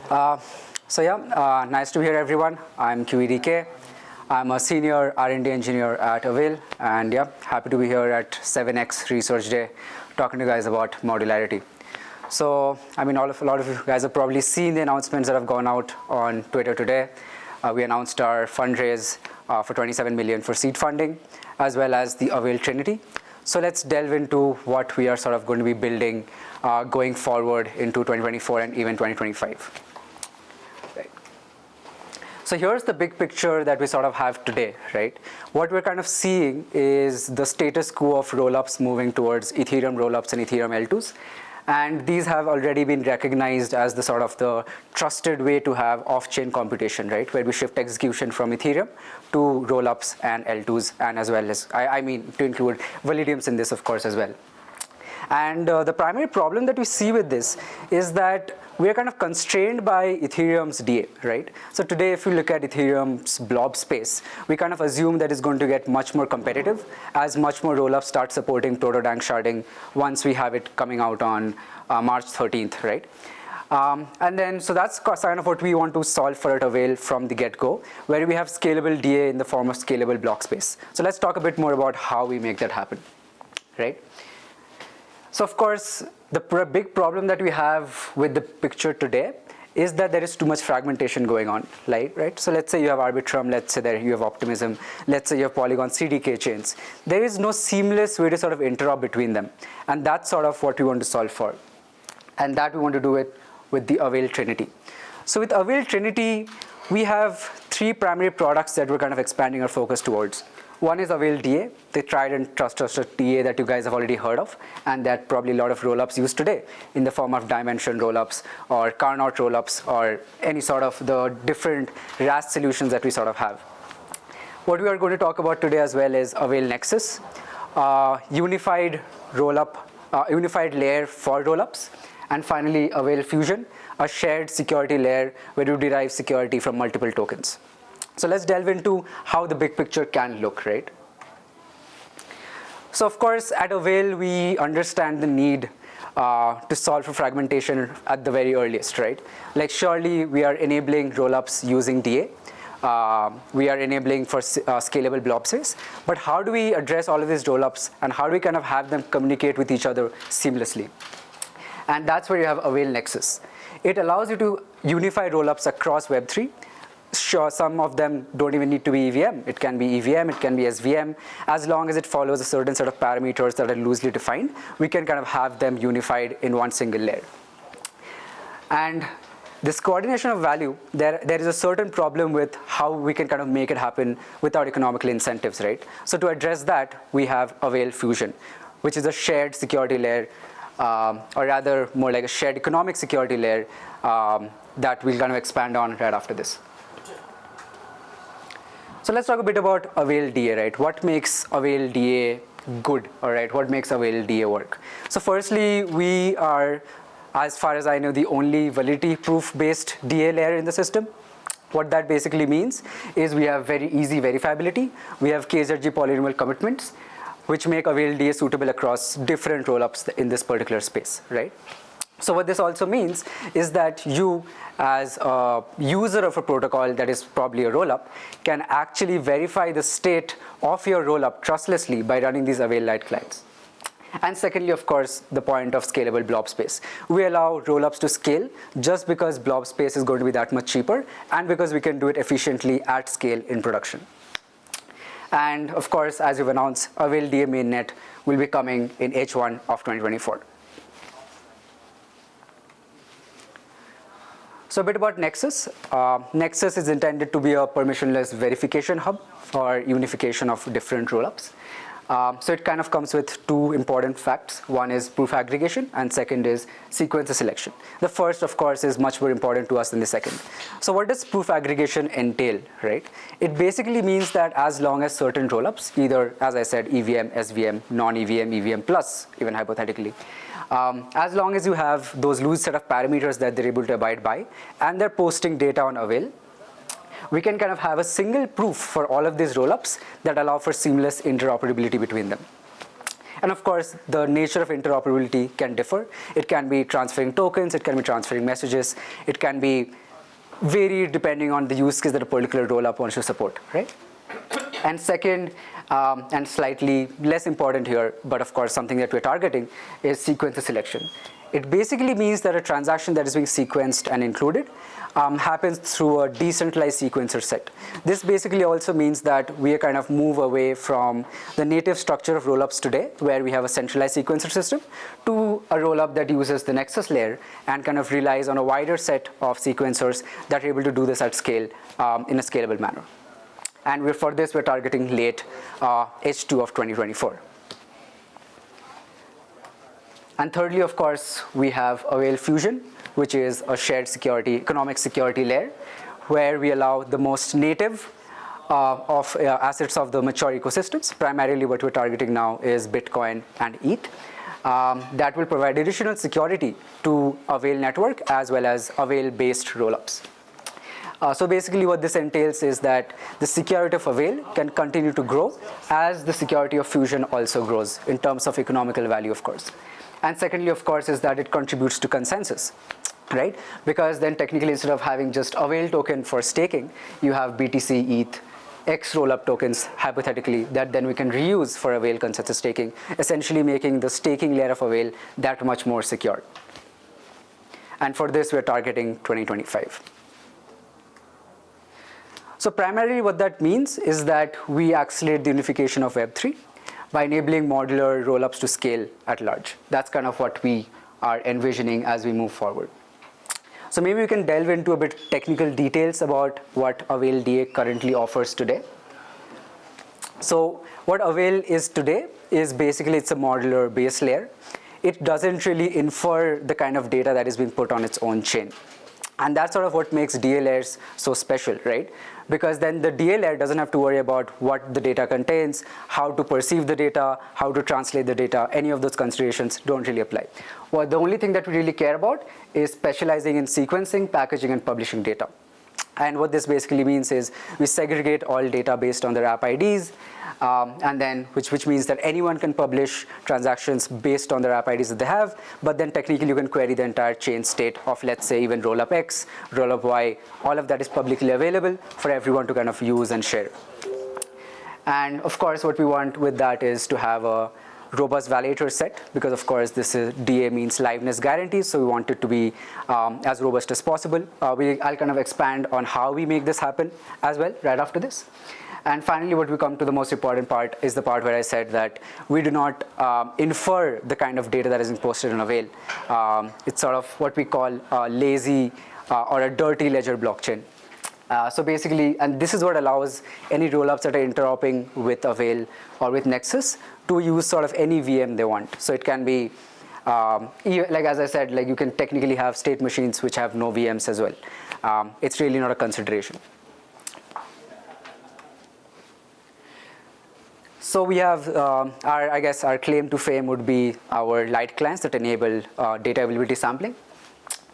Uh, Nice to be here, everyone. I'm QEDK. I'm a senior R&D engineer at Avail, and happy to be here at 7X Research Day, talking to you guys about modularity. So, a lot of you guys have probably seen the announcements that have gone out on Twitter today. We announced our fundraise for 27 million for seed funding, as well as the Avail Trinity. So let's delve into what we are sort of going to be building going forward into 2024 and even 2025. Right. So here's the big picture that we sort of have today, right? What we're kind of seeing is the status quo of rollups moving towards Ethereum rollups and Ethereum L2s. And these have already been recognized as the sort of the trusted way to have off-chain computation, right? Where we shift execution from Ethereum to rollups and L2s, and as well as, to include Validiums in this, of course, as well. And the primary problem that we see with this is that we are kind of constrained by Ethereum's DA, right? So today, if you look at Ethereum's blob space, we kind of assume that it's going to get much more competitive as much more rollups start supporting proto-dank sharding once we have it coming out on March 13th, right? So that's kind of what we want to solve for at Avail from the get-go, where we have scalable DA in the form of scalable block space. So let's talk a bit more about how we make that happen, right? So of course, the big problem that we have with the picture today is that there is too much fragmentation going on, right? So let's say you have Arbitrum, let's say that you have Optimism, let's say you have Polygon CDK chains. There is no seamless way to sort of interop between them. And that's sort of what we want to solve for. And that we want to do it with the Avail Trinity. So with Avail Trinity, we have three primary products that we're kind of expanding our focus towards. One is Avail DA, the tried and trusted DA that you guys have already heard of, and that probably a lot of rollups use today in the form of dimension rollups or Carnot rollups or any sort of the different RAS solutions that we sort of have. What we are going to talk about today as well is Avail Nexus, unified layer for rollups, and finally Avail Fusion, a shared security layer where you derive security from multiple tokens. So let's delve into how the big picture can look, right? So of course, at Avail, we understand the need to solve for fragmentation at the very earliest, right? Like surely we are enabling rollups using DA. We are enabling for scalable blob space. But how do we address all of these rollups and how do we kind of have them communicate with each other seamlessly? And that's where you have Avail Nexus. It allows you to unify rollups across Web3. Sure, some of them don't even need to be EVM. It can be EVM, it can be SVM. As long as it follows a certain set of parameters that are loosely defined, we can kind of have them unified in one single layer. And this coordination of value, there is a certain problem with how we can kind of make it happen without economical incentives, right? So to address that, we have Avail Fusion, which is a shared security layer, or rather more like a shared economic security layer that we'll kind of expand on right after this. So let's talk a bit about Avail DA, right? What makes Avail DA good, all right? What makes Avail DA work? So firstly, we are, as far as I know, the only validity proof-based DA layer in the system. What that basically means is we have very easy verifiability. We have KZG polynomial commitments, which make Avail DA suitable across different rollups in this particular space, right? So what this also means is that you, as a user of a protocol that is probably a rollup, can actually verify the state of your rollup trustlessly by running these Avail Lite clients. And secondly, of course, the point of scalable blob space. We allow rollups to scale just because blob space is going to be that much cheaper and because we can do it efficiently at scale in production. And of course, as we've announced, Avail DA mainnet will be coming in H1 of 2024. So a bit about Nexus. Nexus is intended to be a permissionless verification hub for unification of different rollups. So it kind of comes with two important facts. One is proof aggregation, and second is sequencer selection. The first, of course, is much more important to us than the second. So what does proof aggregation entail, right? It basically means that as long as certain rollups, either, as I said, EVM, SVM, non-EVM, EVM plus, even hypothetically, as long as you have those loose set of parameters that they're able to abide by, and they're posting data on Avail, we can kind of have a single proof for all of these rollups that allow for seamless interoperability between them. And of course, the nature of interoperability can differ. It can be transferring tokens, it can be transferring messages, it can be varied depending on the use case that a particular rollup wants to support, right? And second, and slightly less important here, but of course something that we're targeting, is sequencer selection. It basically means that a transaction that is being sequenced and included happens through a decentralized sequencer set. This basically also means that we kind of move away from the native structure of rollups today, where we have a centralized sequencer system, to a rollup that uses the nexus layer and kind of relies on a wider set of sequencers that are able to do this at scale in a scalable manner. And for this, we're targeting late H2 of 2024. And thirdly, of course, we have Avail Fusion, which is a shared security, economic security layer, where we allow the most native of assets of the mature ecosystems. Primarily what we're targeting now is Bitcoin and ETH. That will provide additional security to Avail network as well as Avail-based rollups. So basically what this entails is that the security of Avail can continue to grow as the security of Fusion also grows in terms of economical value, of course. And secondly, of course, is that it contributes to consensus, right? Because then technically, instead of having just Avail token for staking, you have BTC, ETH, X rollup tokens, hypothetically, that then we can reuse for Avail consensus staking, essentially making the staking layer of Avail that much more secure. And for this, we're targeting 2025. So primarily what that means is that we accelerate the unification of Web3 by enabling modular rollups to scale at large. That's kind of what we are envisioning as we move forward. So maybe we can delve into a bit technical details about what Avail DA currently offers today. So what Avail is today is basically it's a modular base layer. It doesn't really infer the kind of data that is being put on its own chain. And that's sort of what makes DA layers so special, right? Because then the DA layer doesn't have to worry about what the data contains, how to perceive the data, how to translate the data. Any of those considerations don't really apply. Well, the only thing that we really care about is specializing in sequencing, packaging, and publishing data. And what this basically means is we segregate all data based on their app IDs, and then which means that anyone can publish transactions based on their app IDs that they have, but then technically you can query the entire chain state of, let's say, even rollup X, rollup Y. All of that is publicly available for everyone to kind of use and share. And of course, what we want with that is to have a robust validator set, because of course this is DA means liveness guarantee, so we want it to be as robust as possible. I'll kind of expand on how we make this happen as well right after this. And finally, what we come to the most important part is the part where I said that we do not infer the kind of data that is being posted in Avail. It's sort of what we call a lazy or a dirty ledger blockchain. So basically, and this is what allows any rollups that are interoperating with Avail or with Nexus to use sort of any VM they want. So it can be, like as I said, like you can technically have state machines which have no VMs as well. It's really not a consideration. So we have, I guess our claim to fame would be our light clients that enable data availability sampling.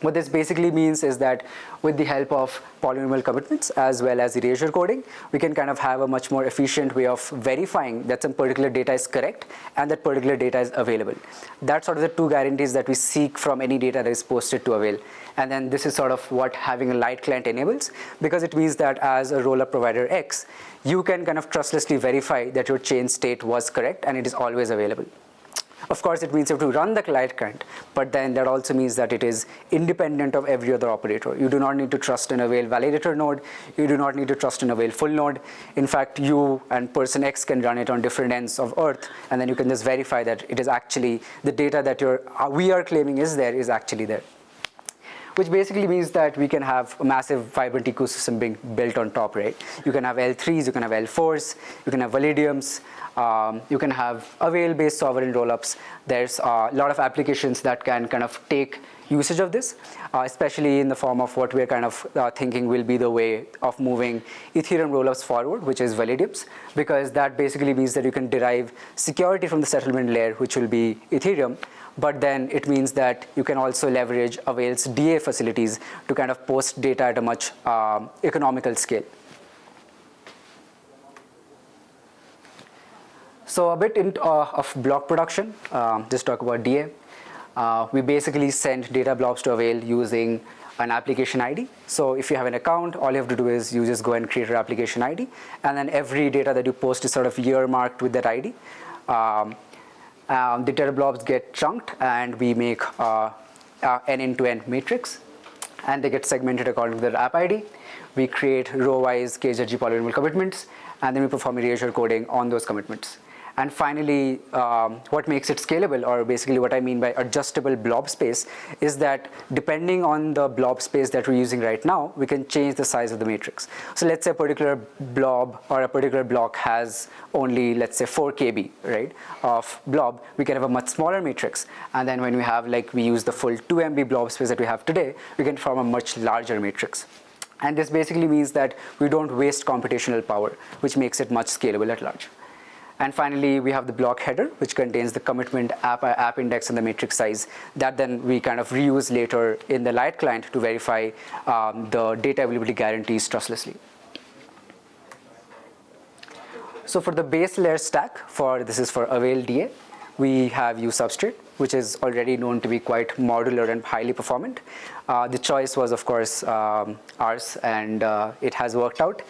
What this basically means is that with the help of polynomial commitments as well as erasure coding, we can kind of have a much more efficient way of verifying that some particular data is correct and that particular data is available. That's sort of the two guarantees that we seek from any data that is posted to Avail. And then this is sort of what having a light client enables, because it means that as a rollup provider X, you can kind of trustlessly verify that your chain state was correct and it is always available. Of course, it means you have to run the light client, but then that also means that it is independent of every other operator. You do not need to trust an Avail validator node. You do not need to trust an Avail full node. In fact, you and person X can run it on different ends of Earth, and then you can just verify that it is actually the data that we are claiming is there is actually there. Which basically means that we can have a massive vibrant ecosystem being built on top, right? You can have L3s, you can have L4s, you can have Validiums, you can have Avail-based sovereign rollups. There's a lot of applications that can kind of take usage of this, especially in the form of what we're kind of thinking will be the way of moving Ethereum rollups forward, which is Validiums, because that basically means that you can derive security from the settlement layer, which will be Ethereum, but then it means that you can also leverage Avail's DA facilities to kind of post data at a much economical scale. So a bit of block production, just talk about DA. We basically send data blobs to Avail using an application ID. So if you have an account, all you have to do is you just go and create your application ID, and then every data that you post is sort of earmarked with that ID. The data blobs get chunked, and we make an end-to-end matrix, and they get segmented according to their app ID. We create row-wise KZG polynomial commitments, and then we perform erasure coding on those commitments. And finally, what makes it scalable, or basically what I mean by adjustable blob space, is that depending on the blob space that we're using right now, we can change the size of the matrix. So let's say a particular blob or a particular block has only, let's say, 4 KB, right, of blob. We can have a much smaller matrix. And then when we have, like, we use the full 2 MB blob space that we have today, we can form a much larger matrix. And this basically means that we don't waste computational power, which makes it much scalable at large. And finally, we have the block header, which contains the commitment, app index, and the matrix size that then we kind of reuse later in the Lite client to verify the data availability guarantees trustlessly. So for the base layer stack, this is for Avail DA, we have USubstrate, which is already known to be quite modular and highly performant. The choice was, of course, ours, and it has worked out.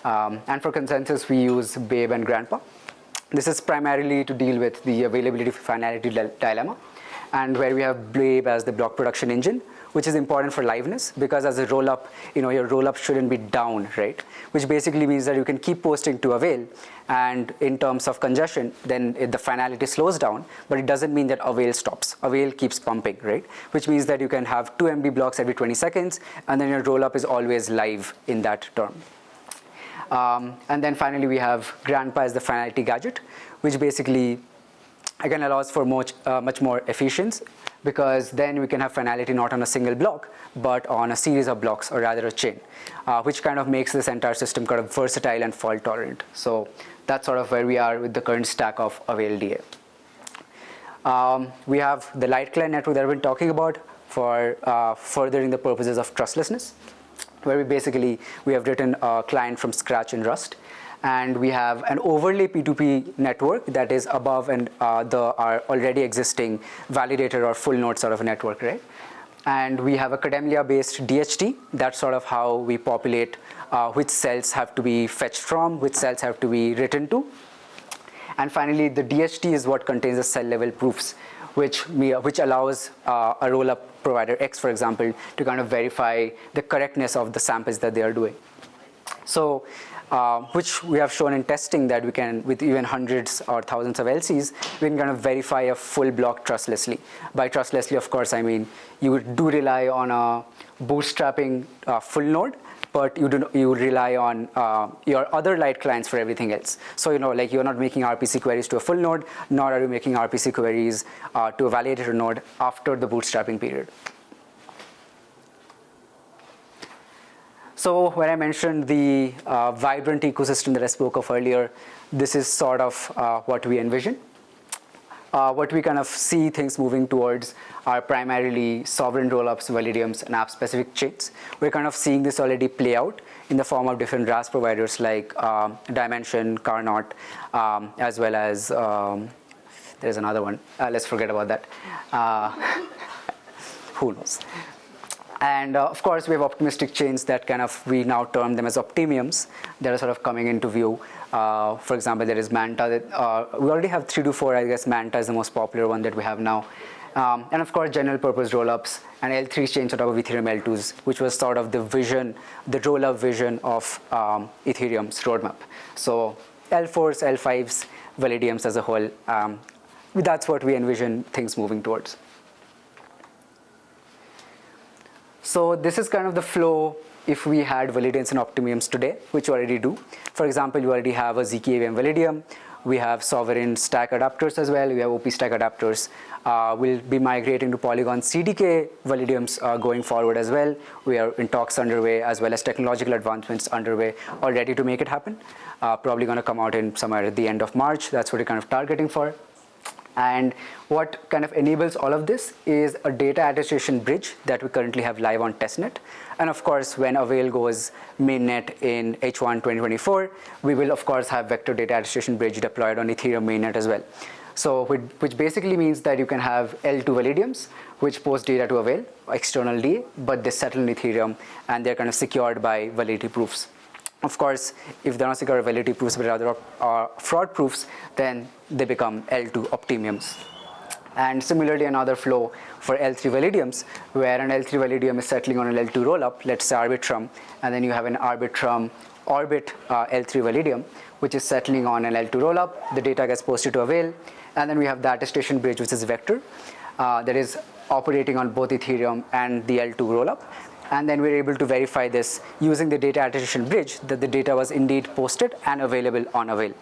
And for consensus, we use Babe and Grandpa. This is primarily to deal with the availability finality dilemma, and where we have Babe as the block production engine, which is important for liveness, because as a rollup, your rollup shouldn't be down, right? Which basically means that you can keep posting to Avail, and in terms of congestion, then the finality slows down, but it doesn't mean that Avail stops. Avail keeps pumping, right? Which means that you can have 2 MB blocks every 20 seconds, and then your rollup is always live in that term. And then finally, we have Grandpa as the finality gadget, which basically, again, allows for much more efficiency, because then we can have finality not on a single block, but on a series of blocks, or rather a chain, which kind of makes this entire system kind of versatile and fault tolerant. So that's sort of where we are with the current stack of Avail DA. We have the Lite client network that I've been talking about for furthering the purposes of trustlessness, where we have written a client from scratch in Rust, and we have an overlay P2P network that is above and our already existing validator or full node sort of a network, right? And we have a Kademlia-based DHT. That's sort of how we populate which cells have to be fetched from, which cells have to be written to. And finally, the DHT is what contains the cell level proofs, which allows a rollup provider X, for example, to kind of verify the correctness of the samples that they are doing. So, which we have shown in testing that we can, with even hundreds or thousands of LCs, we can kind of verify a full block trustlessly. By trustlessly, of course, I mean you do rely on a bootstrapping full node, but you rely on your other Lite clients for everything else. So like you're not making RPC queries to a full node, nor are you making RPC queries to a validator node after the bootstrapping period. So when I mentioned the vibrant ecosystem that I spoke of earlier, this is sort of what we envision. What we kind of see things moving towards are primarily sovereign rollups, validiums, and app-specific chains. We're kind of seeing this already play out in the form of different RAS providers like Dimension, Carnot, as well as there's another one. Let's forget about that. Who knows? And of course, we have optimistic chains that we now term them as optimiums that are sort of coming into view. For example, there is Manta. We already have 3 to 4, I guess. Manta is the most popular one that we have now. And of course, general purpose rollups and L3 chains on top of Ethereum L2s, which was sort of the vision, the rollup vision of Ethereum's roadmap. So L4s, L5s, validiums as a whole, that's what we envision things moving towards. So this is kind of the flow if we had validiums and optimiums today, which we already do. For example, you already have a ZK-AVM validium. We have sovereign stack adapters as well. We have OP stack adapters. We'll be migrating to Polygon CDK validiums going forward as well. We are in talks underway, as well as technological advancements underway, all ready to make it happen. Probably going to come out in somewhere at the end of March. That's what we're kind of targeting for. And what kind of enables all of this is a data attestation bridge that we currently have live on testnet. And of course, when Avail goes mainnet in H1 2024, we will of course have vector data attestation bridge deployed on Ethereum mainnet as well. So which basically means that you can have L2 validiums which post data to Avail, external DA, but they settle in Ethereum and they're kind of secured by validity proofs. Of course, if they're not secure validity proofs but rather are fraud proofs, then they become L2 optimiums. And similarly, another flow for L3 validiums, where an L3 validium is settling on an L2 rollup, let's say Arbitrum, and then you have an Arbitrum Orbit L3 validium, which is settling on an L2 rollup. The data gets posted to Avail, and then we have the attestation bridge, which is vector, that is operating on both Ethereum and the L2 rollup. And then we're able to verify this using the data attestation bridge that the data was indeed posted and available on Avail.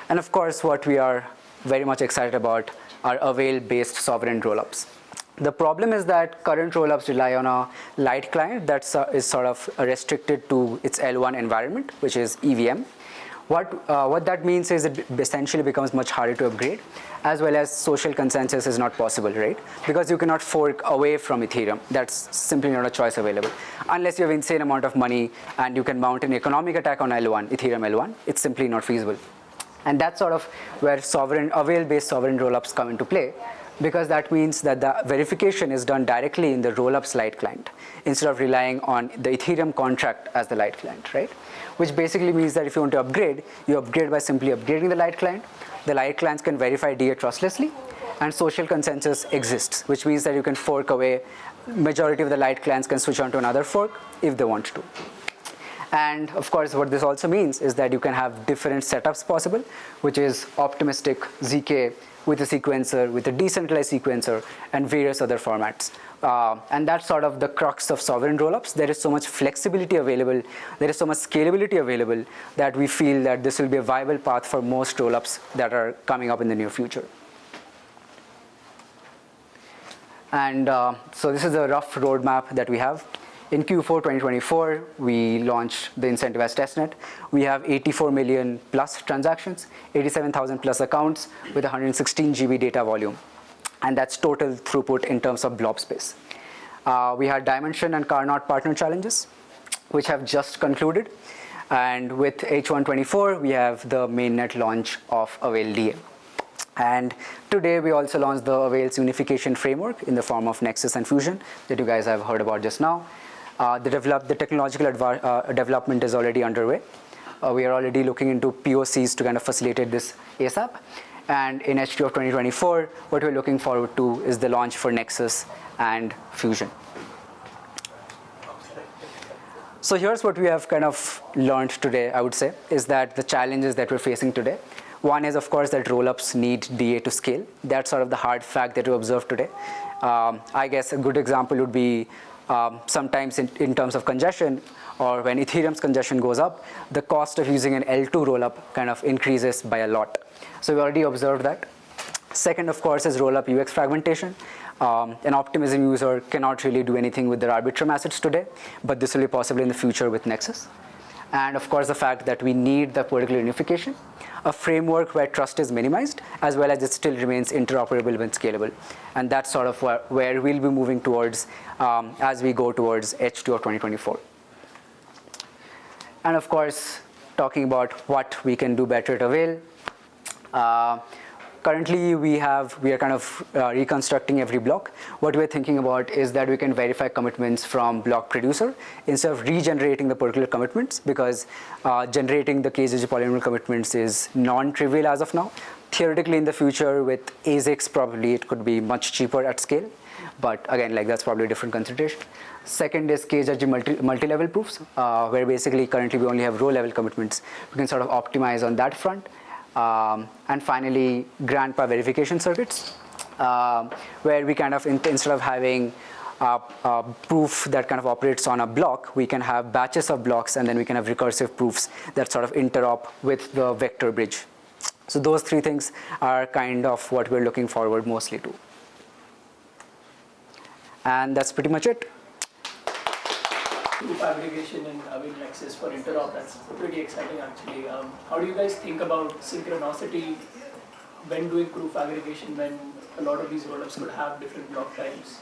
And of course, what we are very much excited about are Avail-based sovereign rollups. The problem is that current rollups rely on a light client that is sort of restricted to its L1 environment, which is EVM. What that means is it essentially becomes much harder to upgrade, as well as social consensus is not possible, right? Because you cannot fork away from Ethereum. That's simply not a choice available. Unless you have insane amount of money and you can mount an economic attack on L1, Ethereum L1, it's simply not feasible. And that's sort of where Avail-based sovereign rollups come into play, because that means that the verification is done directly in the rollups light client instead of relying on the Ethereum contract as the light client, right? Which basically means that if you want to upgrade, you upgrade by simply upgrading the light client. The light clients can verify DA trustlessly, and social consensus exists, which means that you can fork away. Majority of the light clients can switch on to another fork if they want to. And of course, what this also means is that you can have different setups possible, which is optimistic ZK with a sequencer, with a decentralized sequencer, and various other formats. And that's sort of the crux of sovereign rollups. There is so much flexibility available, there is so much scalability available that we feel that this will be a viable path for most rollups that are coming up in the near future. And so this is a rough roadmap that we have. In Q4 2024, we launched the incentivized testnet. We have 84 million plus transactions, 87,000 plus accounts with 116 GB data volume. And that's total throughput in terms of blob space. We had Dimension and Carnot partner challenges, which have just concluded. And with H124, we have the mainnet launch of Avail DA. And today we also launched the Avail's unification framework in the form of Nexus and Fusion that you guys have heard about just now. The technological development is already underway. We are already looking into POCs to kind of facilitate this ASAP. And in H2 of 2024, what we're looking forward to is the launch for Nexus and Fusion. So here's what we have kind of learned today, I would say, is that the challenges that we're facing today. One is, of course, that rollups need DA to scale. That's sort of the hard fact that we observe today. I guess a good example would be sometimes in terms of congestion, or when Ethereum's congestion goes up, the cost of using an L2 rollup kind of increases by a lot. So we already observed that. Second, of course, is rollup UX fragmentation. An Optimism user cannot really do anything with their Arbitrum assets today, but this will be possible in the future with Nexus. And of course, the fact that we need the particular unification, a framework where trust is minimized, as well as it still remains interoperable and scalable. And that's sort of where we'll be moving towards as we go towards H2 of 2024. And of course, talking about what we can do better at Avail. Currently, we are kind of reconstructing every block. What we're thinking about is that we can verify commitments from block producer instead of regenerating the particular commitments, because generating the KZG polynomial commitments is non-trivial as of now. Theoretically, in the future, with ASICs, probably it could be much cheaper at scale. But again, like that's probably a different consideration. Second is KZG multi-level proofs, where basically currently we only have row-level commitments. We can sort of optimize on that front. And finally, grandpa verification circuits, where we kind of, instead of having a proof that kind of operates on a block, we can have batches of blocks, and then we can have recursive proofs that sort of interop with the vector bridge. So those three things are kind of what we're looking forward mostly to. And that's pretty much it. proof aggregation in Avil Nexus for interop. That's pretty exciting, actually. How do you guys think about synchronicity when doing proof aggregation, when a lot of these rollups could have different block times?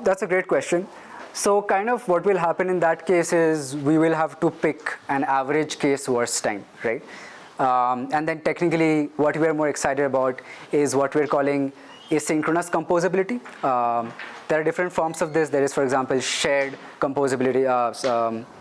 That's a great question. So kind of what will happen in that case is we will have to pick an average case worst time, right? And then technically what we are more excited about is what we're calling asynchronous composability. There are different forms of this. There is, for example, shared composability,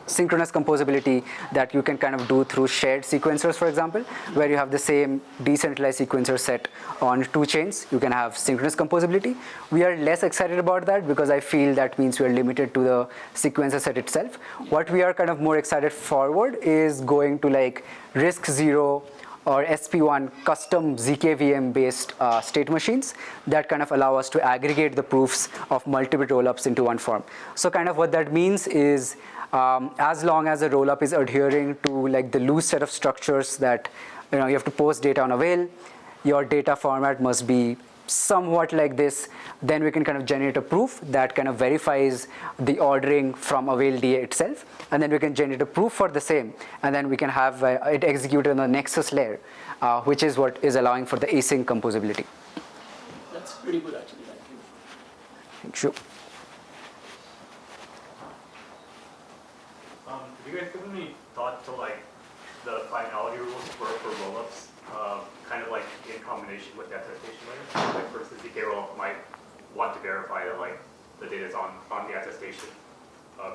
synchronous composability that you can kind of do through shared sequencers, for example, where you have the same decentralized sequencer set on two chains. You can have synchronous composability. We are less excited about that because I feel that means we are limited to the sequencer set itself. What we are kind of more excited forward is going to like RISC-0 or SP1 custom ZKVM based state machines that kind of allow us to aggregate the proofs of multiple rollups into one form. So kind of what that means is as long as a rollup is adhering to like the loose set of structures that you have to post data on Avail, your data format must be somewhat like this, then we can kind of generate a proof that kind of verifies the ordering from Avail DA itself, and then we can generate a proof for the same, and then we can have it executed on the Nexus layer, which is what is allowing for the async composability. That's pretty good, actually. Thank you. Thank you. Have you guys given any thought to like the finality rules for rollups? Kind of like in combination with the attestation layer. Like first, the ZK rollup might want to verify that like the data is on the attestation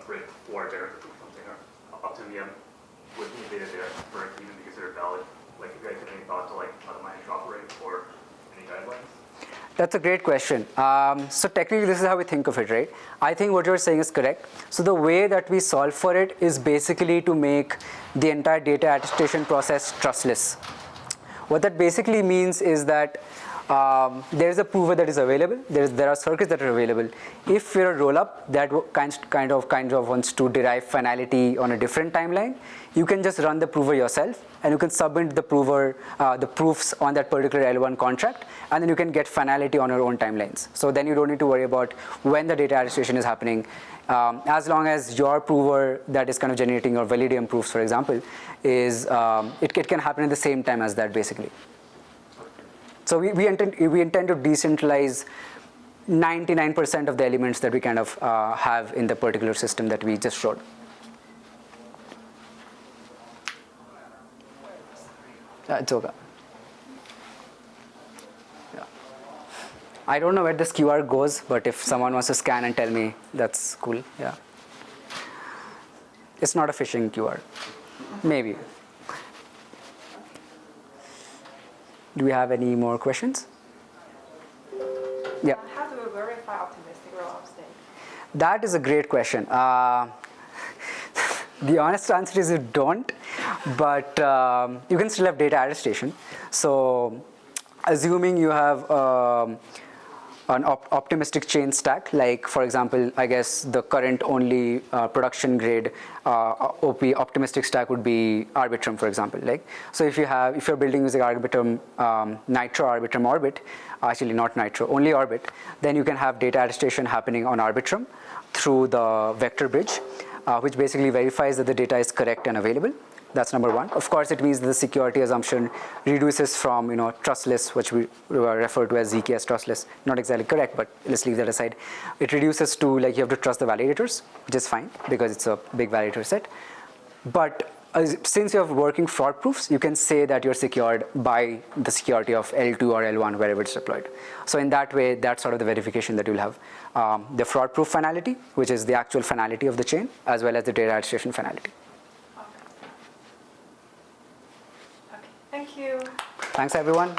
grid for generative something, or Optimium would need data there for it to even be considered valid. Like, if you guys have any thought to like how the mining operate or any guidelines? That's a great question. So technically, this is how we think of it, right? I think what you're saying is correct. So the way that we solve for it is basically to make the entire data attestation process trustless. What that basically means is that there is a prover that is available. There are circuits that are available. If you're a rollup that kind of wants to derive finality on a different timeline, you can just run the prover yourself, and you can submit the prover the proofs on that particular L1 contract, and then you can get finality on your own timelines. So then you don't need to worry about when the data attestation is happening. As long as your prover that is kind of generating your Validium proofs, for example, is it can happen at the same time as that, basically. So we intend to decentralize 99% of the elements that we kind of have in the particular system that we just showed. It's okay. Yeah. I don't know where this QR goes, but if someone wants to scan and tell me, that's cool. Yeah. It's not a phishing QR. Maybe. Do we have any more questions? Yeah. How do we verify optimistic rollup state? That is a great question. The honest answer is you don't, but you can still have data attestation. So assuming you have an optimistic chain stack, like for example, I guess the current only production grade OP optimistic stack would be Arbitrum, for example. Like, so if you're building using Arbitrum, Nitro Arbitrum Orbit, actually not Nitro, only Orbit, then you can have data attestation happening on Arbitrum through the vector bridge, which basically verifies that the data is correct and available. That's number one. Of course, it means the security assumption reduces from trustless, which we refer to as ZK as trustless. Not exactly correct, but let's leave that aside. It reduces to like you have to trust the validators, which is fine because it's a big validator set. But since you're working fraud proofs, you can say that you're secured by the security of L2 or L1 wherever it's deployed. So in that way, that's sort of the verification that you'll have. The fraud proof finality, which is the actual finality of the chain, as well as the data attestation finality. Okay, thank you. Thanks, everyone.